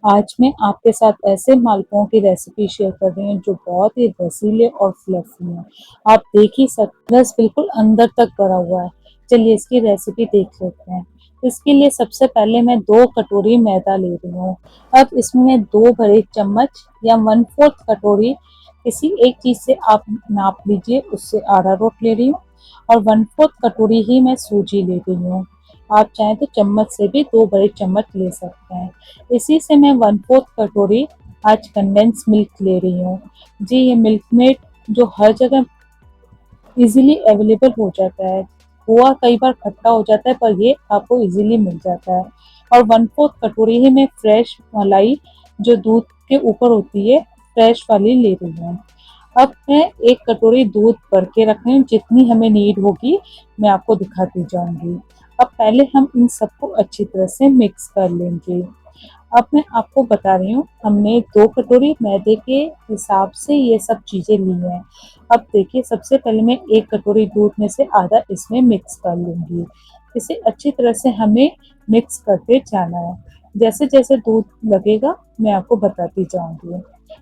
आज मैं आपके साथ ऐसे मालपुओं की रेसिपी शेयर कर रही हूँ जो बहुत ही रसीले और फ्लफी हैं। आप देख ही सकते, रस बिल्कुल अंदर तक भरा हुआ है। चलिए इसकी रेसिपी देख लेते हैं। इसके लिए सबसे पहले मैं 2 कटोरी मैदा ले रही हूँ। अब इसमें मैं 2 बड़े चम्मच या 1/4 कटोरी किसी एक चीज़ से आप नाप लीजिए, उससे अरारोट ले रही हूँ और 1/4 कटोरी ही मैं सूजी ले रही हूँ। आप चाहें तो चम्मच से भी 2 बड़े चम्मच ले सकते हैं। इसी से मैं 1/4 कटोरी आज कंडेंस मिल्क ले रही हूँ। जी, ये मिल्क मेड जो हर जगह इजीली अवेलेबल हो जाता है। खोआ कई बार खट्टा हो जाता है पर ये आपको इजीली मिल जाता है। और 1/4 कटोरी ही मैं फ्रेश मलाई जो दूध के ऊपर होती है, फ्रेश वाली ले रही हूँ। अब मैं 1 कटोरी दूध भर के रख रही हूँ, जितनी हमें नीड होगी मैं आपको दिखाती जाऊंगी। अब पहले हम इन सबको अच्छी तरह से मिक्स कर लेंगे। अब मैं आपको बता रही हूँ, हमने 2 कटोरी मैदे के हिसाब से ये सब चीज़ें ली हैं। अब देखिए, सबसे पहले मैं 1 कटोरी दूध में से आधा इसमें मिक्स कर लूँगी। इसे अच्छी तरह से हमें मिक्स करते जाना है। जैसे-जैसे दूध लगेगा मैं आपको बताती जाऊँगी।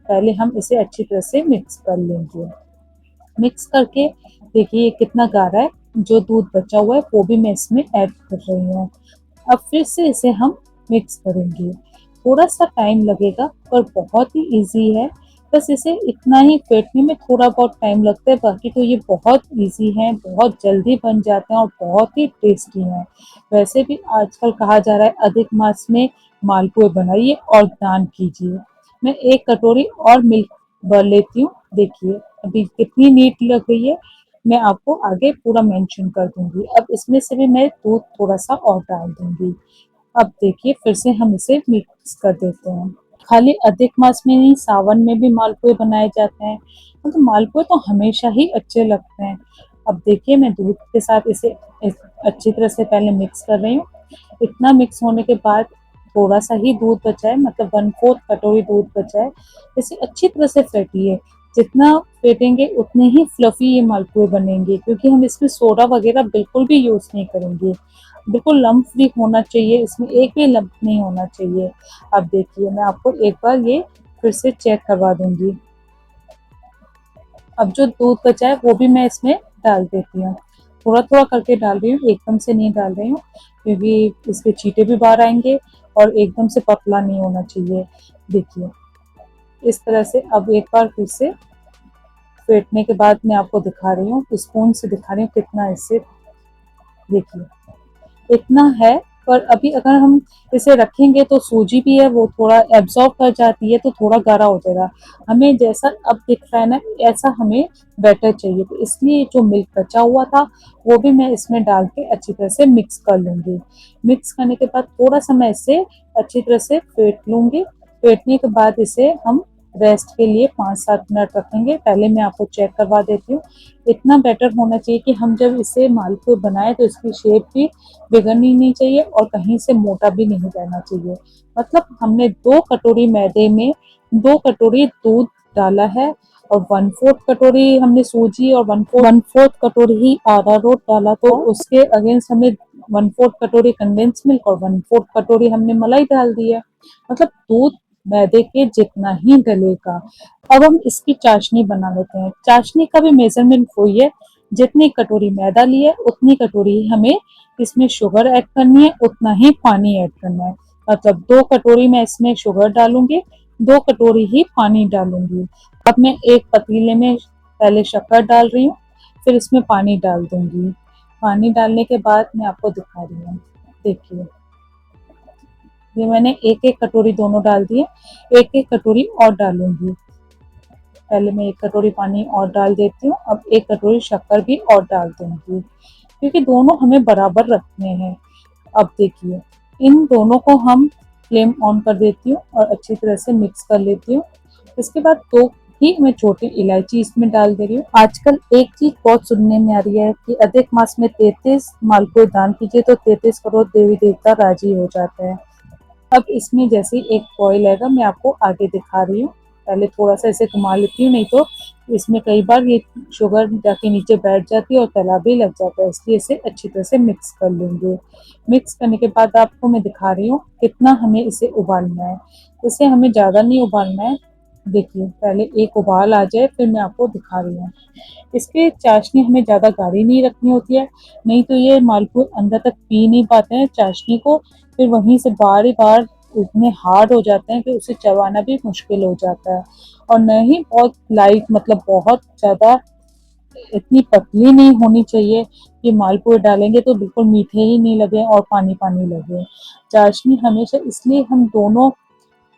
पहले हम इसे अच्छी तरह से मिक्स कर लेंगे। मिक्स करके देखिए ये कितना गाढ़ा है। जो दूध बचा हुआ है वो भी मैं इसमें ऐड कर रही हूँ। अब फिर से इसे हम मिक्स करेंगे। थोड़ा-सा टाइम लगेगा पर बहुत ही ईज़ी है। बस इसे इतना ही फेंटने में थोड़ा बहुत टाइम लगता है, बाकी तो ये बहुत ईज़ी है, बहुत जल्दी बन जाते हैं और बहुत ही टेस्टी हैं। वैसे भी आजकल कहा जा रहा है अधिक मास में मालपुए बनाइए और दान कीजिए। मैं 1 कटोरी और मिल्क भर लेती हूँ। देखिए अभी कितनी नीट लग रही है, मैं आपको आगे पूरा मेंशन कर दूँगी। अब इसमें से भी मैं दूध थोड़ा-सा और डाल दूँगी। अब देखिए फिर से हम इसे मिक्स कर देते हैं। खाली अधिक मास में नहीं, सावन में भी मालपुए बनाए जाते हैं। तो मालपुए तो हमेशा ही अच्छे लगते हैं। अब देखिए मैं दूध के साथ इसे अच्छी तरह से पहले मिक्स कर रही हूँ। इतना मिक्स होने के बाद थोड़ा-सा ही दूध बचा है, मतलब 1/4 कटोरी दूध बचा है। इसे अच्छी तरह से फेंटिए। जितना फेंटेंगे उतने ही फ्लफी ये मालपुए बनेंगे, क्योंकि हम इसमें सोडा वगैरह बिल्कुल भी यूज़ नहीं करेंगे। बिल्कुल लम्प फ्री होना चाहिए, इसमें एक भी लम्प नहीं होना चाहिए। अब देखिए मैं आपको एक बार ये फिर से चेक करवा दूँगी। अब जो दूध बचा है वो भी मैं इसमें डाल देती हूँ। थोड़ा-थोड़ा करके डाल रही हूँ, एकदम से नहीं डाल रही हूँ, क्योंकि इसके छींटे भी बाहर आएँगे और एकदम से पतला नहीं होना चाहिए। देखिए, इस तरह से अब एक बार फिर से फेंटने के बाद मैं आपको दिखा रही हूँ, स्पून से दिखा रही हूँ कितना इससे, देखिए इतना है। पर अभी अगर हम इसे रखेंगे तो सूजी भी है वो थोड़ा एब्ज़ॉर्ब कर जाती है, तो थोड़ा गाढ़ा हो जाएगा। हमें जैसा अब दिख रहा है ना, ऐसा हमें बैटर चाहिए, तो इसलिए जो मिल्क बचा हुआ था वो भी मैं इसमें डाल के अच्छी तरह से मिक्स कर लूँगी। मिक्स करने के बाद थोड़ा-सा मैं इसे अच्छी तरह से फेंट लूँगी। फेंटने के बाद इसे हम रेस्ट के लिए 5-7 मिनट रखेंगे। पहले मैं आपको चेक करवा देती हूँ। इतना बैटर होना चाहिए कि हम जब इसे मालपुए बनाएँ तो इसकी शेप भी बिगड़नी नहीं चाहिए और कहीं से मोटा भी नहीं रहना चाहिए। मतलब हमने 2 कटोरी मैदे में 2 कटोरी दूध डाला है और 1/4 कटोरी हमने सूजी और 1/4 कटोरी ही अरारोट डाला, तो उसके अगेंस्ट हमें 1/4 कटोरी कंडेंस मिल्क और 1/4 कटोरी हमने मलाई डाल दी है। मतलब दूध मैदे के जितना ही डलेगा। अब हम इसकी चाशनी बना लेते हैं। चाशनी का भी मेजरमेंट वही है, जितनी कटोरी मैदा लिया है उतनी कटोरी ही हमें इसमें शुगर ऐड करनी है, उतना ही पानी ऐड करना है। मतलब 2 कटोरी मैं इसमें शुगर डालूंगी, 2 कटोरी ही पानी डालूंगी। अब मैं एक पतीले में पहले शक्कर डाल रही हूँ, फिर इसमें पानी डाल दूंगी। पानी डालने के बाद मैं आपको दिखा रही हूँ, देखिए ये मैंने एक एक कटोरी दोनों डाल दिए, एक एक कटोरी और डालूंगी। पहले मैं एक कटोरी पानी और डाल देती हूँ, अब एक कटोरी शक्कर भी और डाल दूंगी, क्योंकि दोनों हमें बराबर रखने हैं। अब देखिए इन दोनों को हम फ्लेम ऑन कर देती हूँ और अच्छी तरह से मिक्स कर लेती हूँ। इसके बाद 2 ही मैं छोटी इलायची इसमें डाल दे रही हूँ। आजकल एक चीज बहुत सुनने में आ रही है कि अधिक मास में 33 मालपुए दान कीजिए तो 33 करोड़ देवी देवता राजी हो जाते हैं। अब इसमें जैसे ही एक बॉईल आएगा मैं आपको आगे दिखा रही हूँ। पहले थोड़ा सा इसे घुमा लेती हूँ, नहीं तो इसमें कई बार ये शुगर जाके नीचे बैठ जाती है और तला भी लग जाता है, इसलिए इसे अच्छी तरह से मिक्स कर लेंगे। मिक्स करने के बाद आपको मैं दिखा रही हूँ कितना हमें इसे उबालना है। इसे हमें ज़्यादा नहीं उबालना है। देखिए पहले एक उबाल आ जाए फिर मैं आपको दिखा रही हूँ। इसकी चाशनी हमें ज़्यादा गाढ़ी नहीं रखनी होती है, नहीं तो ये मालपुए अंदर तक पी नहीं पाते हैं चाशनी को, फिर वहीं से बार-बार इतने हार्ड हो जाते हैं कि उसे चबाना भी मुश्किल हो जाता है। और न ही बहुत लाइट, मतलब बहुत ज़्यादा इतनी पतली नहीं होनी चाहिए कि मालपुए डालेंगे तो बिल्कुल मीठे ही नहीं लगे और पानी-पानी लगे। चाशनी हमेशा इसलिए हम दोनों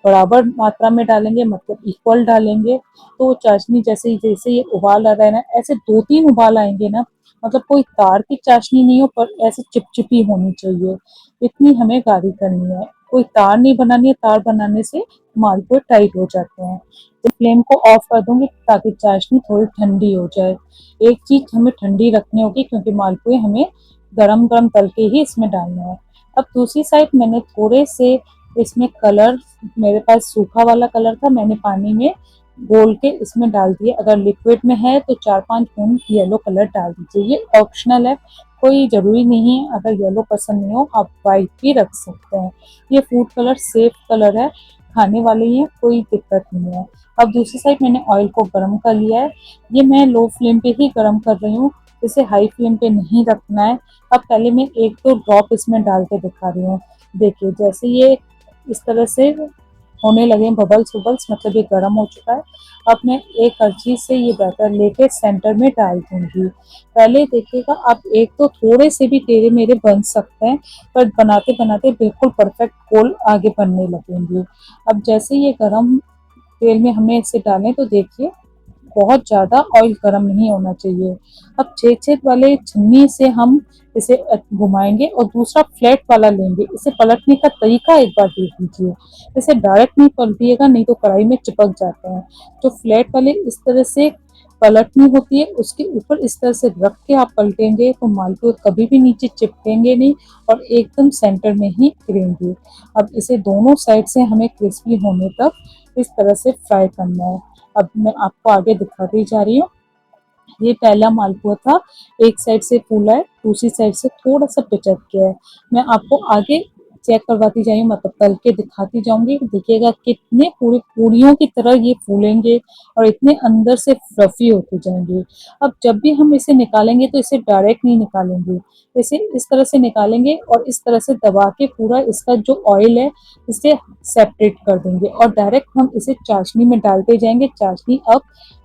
बराबर मात्रा में डालेंगे, मतलब इक्वल डालेंगे, तो चाशनी जैसे जैसे ये उबाल आ रहा है ना, ऐसे 2-3 उबाल आएंगे ना, मतलब कोई तार की चाशनी नहीं हो पर ऐसे चिपचिपी होनी चाहिए, इतनी हमें गाढ़ी करनी है। कोई तार नहीं बनानी है, तार बनाने से मालपुए टाइट हो जाते हैं। तो फ्लेम को ऑफ कर दूंगी ताकि चाशनी थोड़ी ठंडी हो जाए। एक चीज हमें ठंडी रखनी होगी क्योंकि मालपुए हमें गरम गरम तल के ही इसमें डालना है। अब दूसरी साइड मैंने थोड़े से इसमें कलर, मेरे पास सूखा वाला कलर था, मैंने पानी में घोल के इसमें डाल दिए। अगर लिक्विड में है तो 4-5 बूंद येलो कलर डाल दीजिए, ये ऑप्शनल है, कोई ज़रूरी नहीं है। अगर येलो पसंद नहीं हो आप वाइट भी रख सकते हैं। ये फूड कलर सेफ कलर है, खाने वाले ही हैं, कोई दिक्कत नहीं है। अब दूसरी साइड मैंने ऑयल को गर्म कर लिया है, ये मैं लो फ्लेम पे ही गर्म कर रही हूँ, इसे हाई फ्लेम पे नहीं रखना है। अब पहले मैं 1-2 ड्रॉप इसमें डाल के दिखा रही हूँ। देखिए जैसे ये इस तरह से होने लगे बबल्स बबल्स, मतलब ये गर्म हो चुका है। अब मैं एक करछी से ये बैटर लेके सेंटर में डाल दूंगी। पहले देखिएगा आप, एक तो थोड़े से भी टेढ़े मेरे बन सकते हैं, पर बनाते बनाते बिल्कुल परफेक्ट गोल आगे बनने लगेंगे। अब जैसे ये गरम तेल में हमें इसे डालें तो देखिए बहुत ज़्यादा ऑयल गर्म नहीं होना चाहिए। अब छेद-छेद वाले छन्नी से हम इसे घुमाएँगे और दूसरा फ्लैट वाला लेंगे। इसे पलटने का तरीका एक बार देख लीजिए। इसे डायरेक्ट नहीं पलटिएगा, नहीं तो कढ़ाई में चिपक जाते हैं। तो फ्लैट वाले इस तरह से पलटनी होती है, उसके ऊपर इस तरह से रख के आप पलटेंगे तो मालपुए कभी भी नीचे चिपकेंगे नहीं और एकदम सेंटर में ही गिरेंगे। अब इसे दोनों साइड से हमें क्रिस्पी होने तक इस तरह से फ्राई करना है। अब मैं आपको आगे दिखाती जा रही हूँ। ये पहला मालपुआ था, एक साइड से फूला है, दूसरी साइड से थोड़ा सा पिचक गया है। मैं आपको आगे चेक करवाती जाऊंगी, मतलब तल के दिखाती जाऊंगी, देखिएगा कितने पूरी पूड़ियों की तरह ये फूलेंगे और इतने अंदर से फ्लफी होते जाएंगे। अब जब भी हम इसे निकालेंगे तो इसे डायरेक्ट नहीं निकालेंगे, इसे इस तरह से निकालेंगे और इस तरह से दबा के पूरा इसका जो ऑयल है इसे सेपरेट कर देंगे और डायरेक्ट हम इसे चाशनी में डालते जाएंगे। चाशनी अब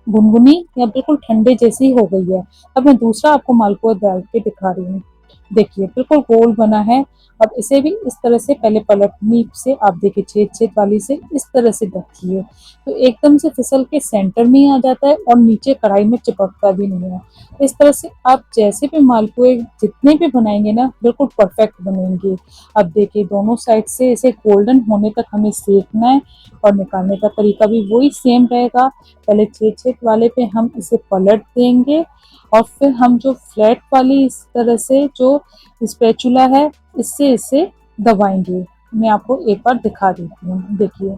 गुनगुनी या बिल्कुल ठंडे जैसी हो गई है। अब मैं दूसरा आपको मालपुआ डाल के दिखा रही हूँ। देखिए बिल्कुल गोल बना है। अब इसे भी इस तरह से पहले पलटनी से आप देखिए छेद-छेद वाली से इस तरह से रखिए, तो एकदम से फिसल के सेंटर में ही आ जाता है और नीचे कढ़ाई में चिपकता भी नहीं है। इस तरह से आप जैसे भी मालपुए जितने भी बनाएँगे ना बिल्कुल परफेक्ट बनेंगे। अब देखिए दोनों साइड से इसे गोल्डन होने तक हमें सेकना है और निकालने का तरीका भी वही सेम रहेगा। पहले छेद-छेद वाले पे हम इसे पलट देंगे और फिर हम जो फ्लैट वाली इस तरह से जो स्पैचुला है इससे इसे दबाएंगे। मैं आपको एक बार दिखा देती हूँ। देखिए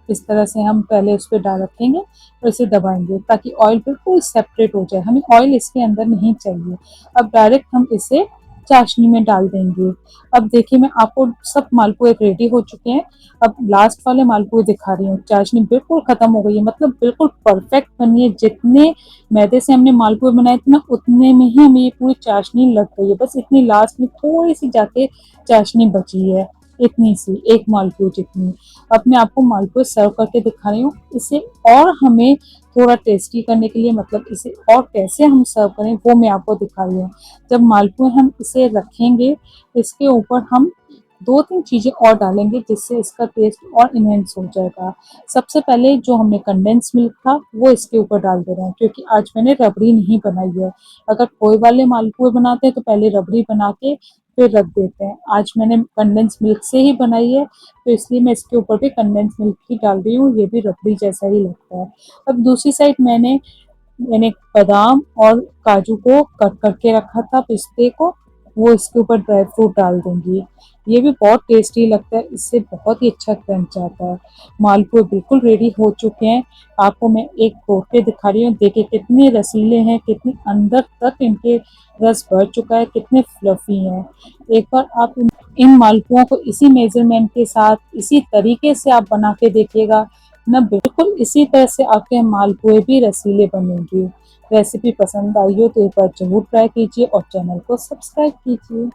इस तरह से हम पहले उस पे डाल रखेंगे और इसे दबाएंगे ताकि ऑयल बिल्कुल सेपरेट हो जाए, हमें ऑयल इसके अंदर नहीं चाहिए। अब डायरेक्ट हम इसे चाशनी में डाल देंगे। अब देखिए मैं आपको सब मालपुए रेडी हो चुके हैं। अब लास्ट वाले मालपुए दिखा रही हूँ, चाशनी बिल्कुल खत्म हो गई है, मतलब बिल्कुल परफेक्ट बनी है। जितने मैदे से हमने मालपुए बनाए थे ना उतने में ही हमें ये पूरी चाशनी लग गई है, बस इतनी लास्ट में थोड़ी सी जाके चाशनी बची है, इतनी सी, एक मालपुए जितनी। अब मैं आपको मालपुए सर्व करके दिखा रही हूँ। इसे और हमें थोड़ा टेस्टी करने के लिए, मतलब इसे और कैसे हम सर्व करें वो मैं आपको दिखा रही हूँ। जब मालपुए हम इसे रखेंगे इसके ऊपर हम 2-3 चीज़ें और डालेंगे जिससे इसका टेस्ट और इनहेंस हो जाएगा। सबसे पहले जो हमने कंडेंस मिल्क था वो इसके ऊपर डाल दे रहे हैं क्योंकि आज मैंने रबड़ी नहीं बनाई है। अगर खोए वाले मालपुए बनाते हैं तो पहले रबड़ी बना के फिर रख देते हैं। आज मैंने कंडेंस मिल्क से ही बनाई है तो इसलिए मैं इसके ऊपर भी कंडेंस मिल्क ही डाल रही हूँ, ये भी रबड़ी जैसा ही लगता है। अब दूसरी साइड मैंने बादाम और काजू को कट करके रखा था, पिस्ते को वो इसके ऊपर ड्राई फ्रूट डाल दूंगी। ये भी बहुत टेस्टी लगता है, इससे बहुत ही अच्छा क्रंच आता है। मालपुए बिल्कुल रेडी हो चुके हैं। आपको मैं एक तोड़ के दिखा रही हूँ, देखिए कितने रसीले हैं, कितने अंदर तक इनके रस भर चुका है, कितने फ्लफी हैं। एक बार आप इन मालपुओं को इसी मेजरमेंट के साथ इसी तरीके से आप बना के देखिएगा ना, बिल्कुल इसी तरह से आपके मालपुए भी रसीले बनेंगे। रेसिपी पसंद आई हो तो एक बार जरूर ट्राई कीजिए और चैनल को सब्सक्राइब कीजिए।